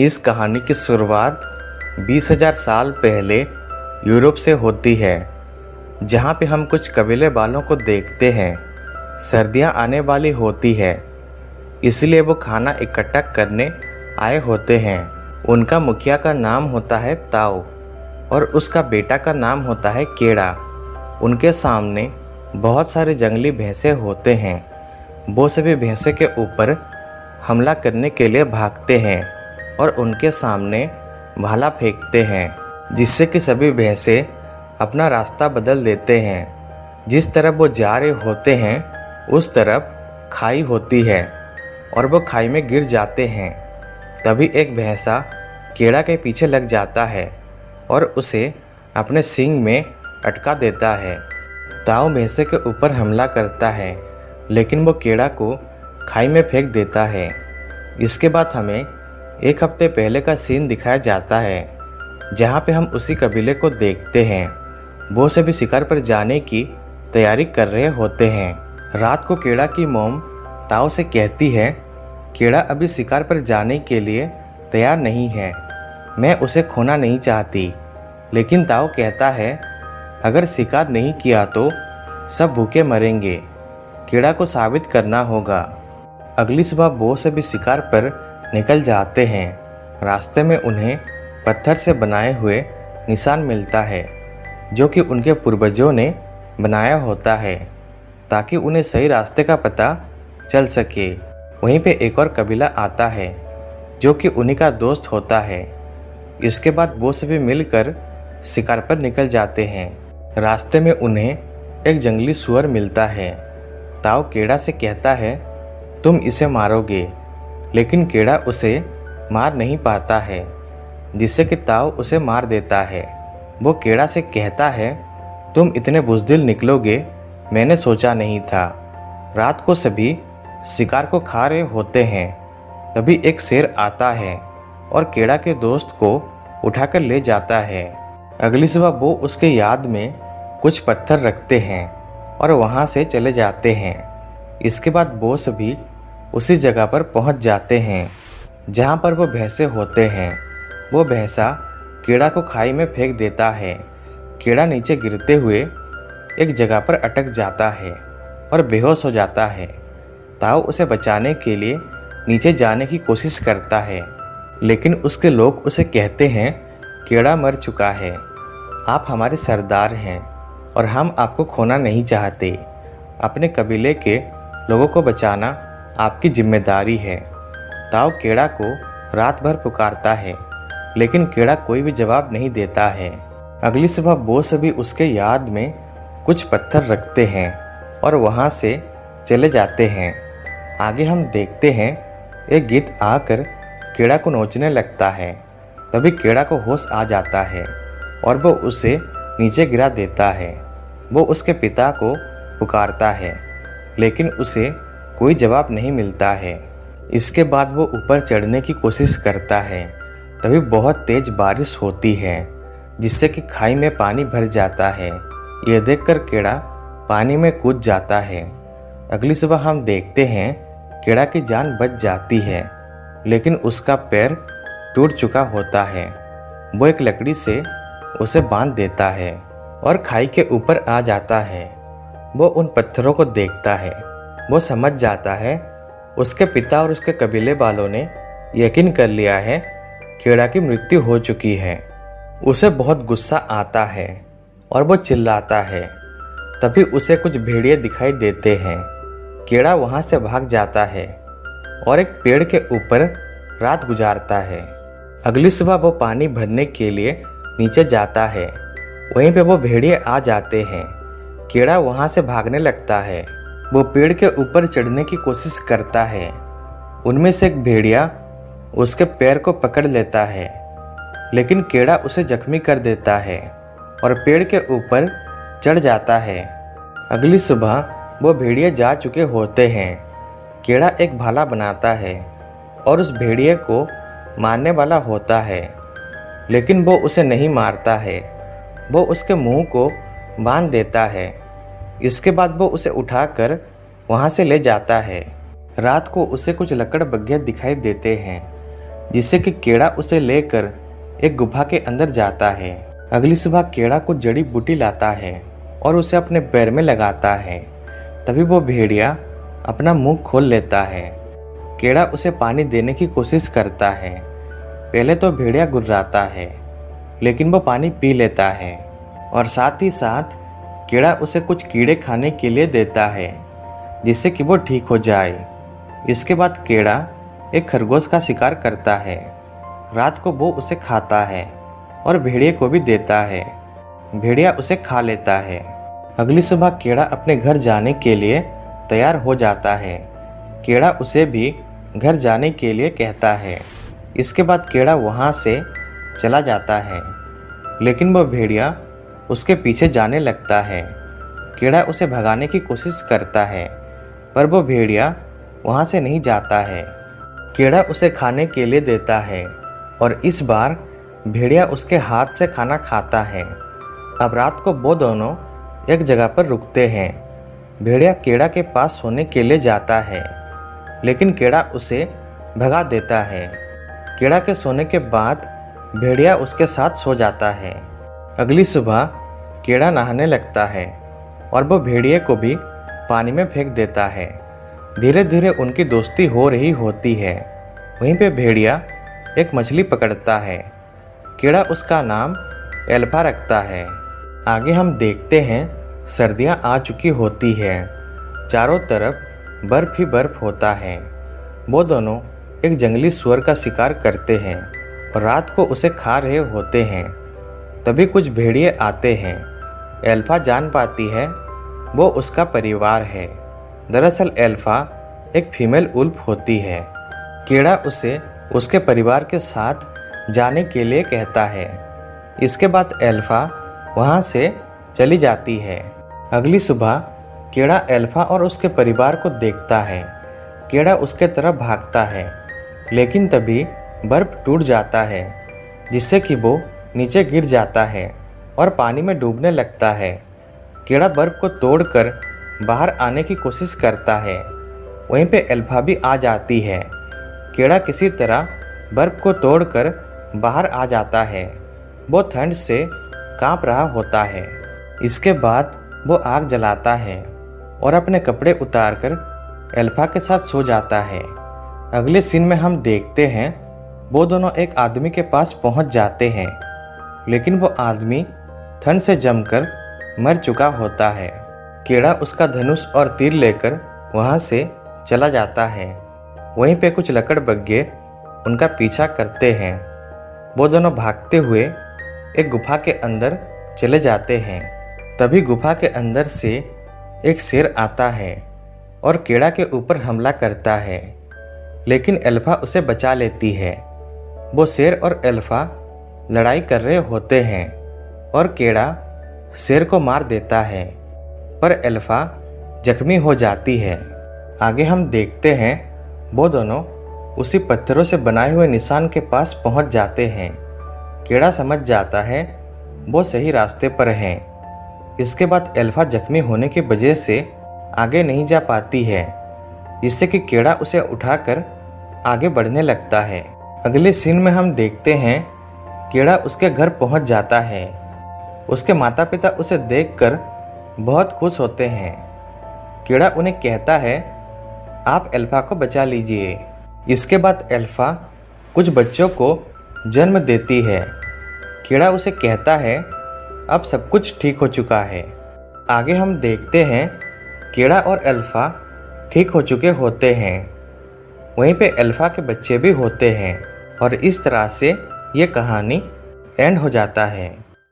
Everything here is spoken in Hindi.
इस कहानी की शुरुआत 20,000 साल पहले यूरोप से होती है, जहाँ पे हम कुछ कबीले वालों को देखते हैं। सर्दियाँ आने वाली होती है, इसलिए वो खाना इकट्ठा करने आए होते हैं। उनका मुखिया का नाम होता है ताओ और उसका बेटा का नाम होता है केड़ा। उनके सामने बहुत सारे जंगली भैंसे होते हैं। वो सभी भैंसे के ऊपर हमला करने के लिए भागते हैं और उनके सामने भाला फेंकते हैं, जिससे कि सभी भैंसे अपना रास्ता बदल देते हैं। जिस तरफ वो जा रहे होते हैं उस तरफ खाई होती है और वो खाई में गिर जाते हैं। तभी एक भैंसा केड़ा के पीछे लग जाता है और उसे अपने सींग में अटका देता है। ताऊ भैंसे के ऊपर हमला करता है, लेकिन वो केड़ा को खाई में फेंक देता है। इसके बाद हमें एक हफ्ते पहले का सीन दिखाया जाता है, जहाँ पे हम उसी कबीले को देखते हैं। वो सभी शिकार पर जाने की तैयारी कर रहे होते हैं। रात को केड़ा की मोम ताऊ से कहती है, केड़ा अभी शिकार पर जाने के लिए तैयार नहीं है, मैं उसे खोना नहीं चाहती। लेकिन ताऊ कहता है, अगर शिकार नहीं किया तो सब भूखे मरेंगे, केड़ा को साबित करना होगा। अगली सुबह वो सभी शिकार पर निकल जाते हैं। रास्ते में उन्हें पत्थर से बनाए हुए निशान मिलता है, जो कि उनके पूर्वजों ने बनाया होता है, ताकि उन्हें सही रास्ते का पता चल सके। वहीं पे एक और कबीला आता है, जो कि उन्हीं का दोस्त होता है। इसके बाद वो सभी मिलकर शिकार पर निकल जाते हैं। रास्ते में उन्हें एक जंगली सुअर मिलता है। ताऊ केड़ा से कहता है, तुम इसे मारोगे, लेकिन केड़ा उसे मार नहीं पाता है, जिससे कि ताऊ उसे मार देता है। वो केड़ा से कहता है, तुम इतने बुज़दिल निकलोगे मैंने सोचा नहीं था। रात को सभी शिकार को खा रहे होते हैं। तभी एक शेर आता है और केड़ा के दोस्त को उठाकर ले जाता है। अगली सुबह वो उसके याद में कुछ पत्थर रखते हैं और वहाँ से चले जाते हैं। इसके बाद वो सभी उसी जगह पर पहुंच जाते हैं जहां पर वो भैंसे होते हैं। वो भैंसा केड़ा को खाई में फेंक देता है। केड़ा नीचे गिरते हुए एक जगह पर अटक जाता है और बेहोश हो जाता है। ताऊ उसे बचाने के लिए नीचे जाने की कोशिश करता है, लेकिन उसके लोग उसे कहते हैं, केड़ा मर चुका है, आप हमारे सरदार हैं और हम आपको खोना नहीं चाहते। अपने कबीले के लोगों को बचाना आपकी जिम्मेदारी है। ताऊ केड़ा को रात भर पुकारता है, लेकिन केड़ा कोई भी जवाब नहीं देता है। अगली सुबह वो सभी उसके याद में कुछ पत्थर रखते हैं और वहाँ से चले जाते हैं। आगे हम देखते हैं एक गिद्ध आकर केड़ा को नोचने लगता है। तभी केड़ा को होश आ जाता है और वो उसे नीचे गिरा देता है। वो उसके पिता को पुकारता है, लेकिन उसे कोई जवाब नहीं मिलता है। इसके बाद वो ऊपर चढ़ने की कोशिश करता है। तभी बहुत तेज बारिश होती है, जिससे कि खाई में पानी भर जाता है। यह देखकर केड़ा पानी में कूद जाता है। अगली सुबह हम देखते हैं केड़ा की जान बच जाती है, लेकिन उसका पैर टूट चुका होता है। वो एक लकड़ी से उसे बांध देता है और खाई के ऊपर आ जाता है। वो उन पत्थरों को देखता है। वो समझ जाता है उसके पिता और उसके कबीले वालों ने यकीन कर लिया है केड़ा की मृत्यु हो चुकी है। उसे बहुत गुस्सा आता है और वो चिल्लाता है। तभी उसे कुछ भेड़िए दिखाई देते हैं। केड़ा वहाँ से भाग जाता है और एक पेड़ के ऊपर रात गुजारता है। अगली सुबह वो पानी भरने के लिए नीचे जाता है। वहीं पे वो भेड़िए आ जाते हैं। केड़ा वहाँ से भागने लगता है। वो पेड़ के ऊपर चढ़ने की कोशिश करता है। उनमें से एक भेड़िया उसके पैर को पकड़ लेता है, लेकिन केड़ा उसे जख्मी कर देता है और पेड़ के ऊपर चढ़ जाता है। अगली सुबह वो भेड़िए जा चुके होते हैं। केड़ा एक भाला बनाता है और उस भेड़िए को मारने वाला होता है, लेकिन वो उसे नहीं मारता है। वो उसके मुंह को बांध देता है। इसके बाद वो उसे उठाकर वहाँ से ले जाता है। रात को उसे कुछ लकड़बग्घे दिखाई देते हैं, जिससे कि केड़ा उसे लेकर एक गुफा के अंदर जाता है। अगली सुबह केड़ा कुछ जड़ी बूटी लाता है और उसे अपने पैर में लगाता है। तभी वो भेड़िया अपना मुंह खोल लेता है। केड़ा उसे पानी देने की कोशिश करता है। पहले तो भेड़िया गुर्राता है, लेकिन वो पानी पी लेता है और साथ ही साथ केड़ा उसे कुछ कीड़े खाने के लिए देता है, जिससे कि वो ठीक हो जाए। इसके बाद केड़ा एक खरगोश का शिकार करता है। रात को वो उसे खाता है और भेड़िए को भी देता है। भेड़िया उसे खा लेता है। अगली सुबह केड़ा अपने घर जाने के लिए तैयार हो जाता है। केड़ा उसे भी घर जाने के लिए कहता है। इसके बाद केड़ा वहाँ से चला जाता है, लेकिन वह भेड़िया उसके पीछे जाने लगता है। केड़ा उसे भगाने की कोशिश करता है, पर वो भेड़िया वहाँ से नहीं जाता है। केड़ा उसे खाने के लिए देता है और इस बार भेड़िया उसके हाथ से खाना खाता है। अब रात को वो दोनों एक जगह पर रुकते हैं। भेड़िया केड़ा के पास सोने के लिए जाता है, लेकिन केड़ा उसे भगा देता है। केड़ा के सोने के बाद भेड़िया उसके साथ सो जाता है। अगली सुबह केड़ा नहाने लगता है और वो भेड़िए को भी पानी में फेंक देता है। धीरे धीरे उनकी दोस्ती हो रही होती है। वहीं पे भेड़िया एक मछली पकड़ता है। केड़ा उसका नाम एल्फा रखता है। आगे हम देखते हैं सर्दियाँ आ चुकी होती है। चारों तरफ बर्फ ही बर्फ होता है। वो दोनों एक जंगली सुअर का शिकार करते हैं और रात को उसे खा रहे होते हैं। तभी कुछ भेड़िए आते हैं। एल्फा जान पाती है वो उसका परिवार है। दरअसल एल्फा एक फीमेल उल्फ होती है। केड़ा उसे उसके परिवार के साथ जाने के लिए कहता है। इसके बाद एल्फा वहाँ से चली जाती है। अगली सुबह केड़ा एल्फा और उसके परिवार को देखता है। केड़ा उसके तरफ भागता है, लेकिन तभी बर्फ टूट जाता है, जिससे कि वो नीचे गिर जाता है और पानी में डूबने लगता है। केड़ा बर्फ को तोड़कर बाहर आने की कोशिश करता है। वहीं पे एल्फा भी आ जाती है। केड़ा किसी तरह बर्फ को तोड़कर बाहर आ जाता है। वो ठंड से कांप रहा होता है। इसके बाद वो आग जलाता है और अपने कपड़े उतारकर एल्फा के साथ सो जाता है। अगले सीन में हम देखते हैं वो दोनों एक आदमी के पास पहुंच जाते हैं, लेकिन वो आदमी ठंड से जमकर मर चुका होता है। केड़ा उसका धनुष और तीर लेकर वहाँ से चला जाता है। वहीं पे कुछ लकड़बग्घे उनका पीछा करते हैं। वो दोनों भागते हुए एक गुफा के अंदर चले जाते हैं। तभी गुफा के अंदर से एक शेर आता है और केड़ा के ऊपर हमला करता है, लेकिन एल्फा उसे बचा लेती है। वो शेर और एल्फा लड़ाई कर रहे होते हैं और केड़ा शेर को मार देता है, पर एल्फा जख्मी हो जाती है। आगे हम देखते हैं वो दोनों उसी पत्थरों से बनाए हुए निशान के पास पहुंच जाते हैं। केड़ा समझ जाता है वो सही रास्ते पर हैं। इसके बाद एल्फा जख्मी होने की वजह से आगे नहीं जा पाती है, जिससे कि केड़ा उसे उठाकर आगे बढ़ने लगता है। अगले सीन में हम देखते हैं केड़ा उसके घर पहुंच जाता है। उसके माता पिता उसे देखकर बहुत खुश होते हैं। केड़ा उन्हें कहता है, आप एल्फा को बचा लीजिए। इसके बाद एल्फा कुछ बच्चों को जन्म देती है। केड़ा उसे कहता है, अब सब कुछ ठीक हो चुका है। आगे हम देखते हैं केड़ा और एल्फा ठीक हो चुके होते हैं। वहीं पे एल्फा के बच्चे भी होते हैं और इस तरह से ये कहानी एंड हो जाता है।